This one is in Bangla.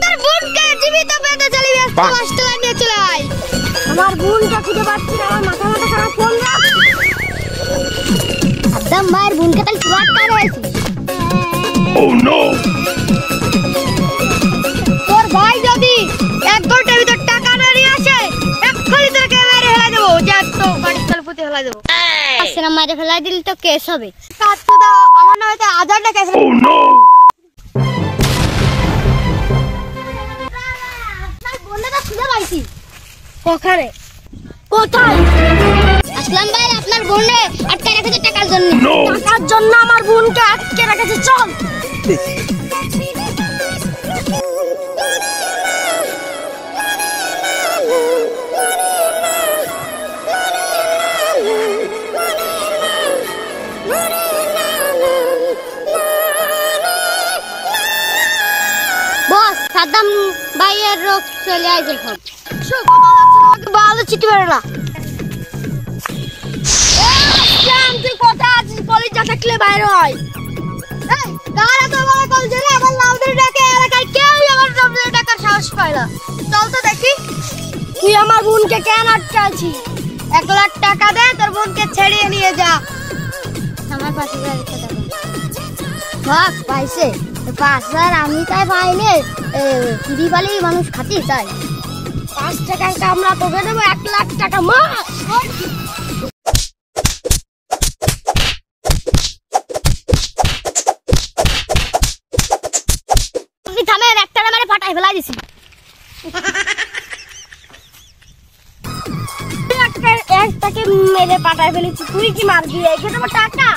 তোর বোনকে জীবিত পেতে চলি হসপিটালে নিয়ে চলে আয়। আমার বোনকে খুঁজে পাচ্ছি না, আমার মাথা খারাপ। ফোন রাখ। একদম মায়ের বোনকে তাহলে সুরাট করে আইছি। ও নো, তোর ভাই যদি 1 ঘন্টার ভিতর টাকা না নিয়ে আসে এক্ষুনি তোকে মেরে ফেলে দেবো। যা তো বাড়ির তলে পুঁতে ফেলে দেবো। আসলে মেরে ফেলে দিলে তো কেস হবে। কাটতে দাও, আমার নামে তো 1000 টাকা কেস। ও নো, আপনার বোনটা খুঁজে পাইছি। কোথায় কোথায়? আসলাম ভাই আপনার বোনে আটকে রেখেছে টাকার জন্য। টাকার জন্য আমার বোনকে আটকে রেখেছে। চল। বস সাদ্দাম ভাইয়ের রোগ চলে আইছে। ভালো চিঠি বেরো না। তুই কোথায় আছিস? পুলিশ যা থাকলে বাইরে হয়। কারা তো বলে কল জেলে আমার লাউদের ডাকে এলাকায় কেউ আমার জমিতে টাকার সাহস পায় না। চল তো দেখি তুই আমার বোনকে কেন আটকাছিস। 1 লাখ টাকা দে, তোর বোনকে ছেড়িয়ে নিয়ে যা। আমার পাশে থাক পাইছে 5,000 আমি তাই পাইলে ফ্রি পালি মানুষ খাতি চাই। 5 টাকার কামড়া তোকে দেবো 1 লাখ টাকা মাস। আপনি থামেন, একটা মেরে ফাটাই ফেলাই দিছি। একটাকে মেরে পাঠায় ফেলেছি, তুই কি মারবি? এই টাকা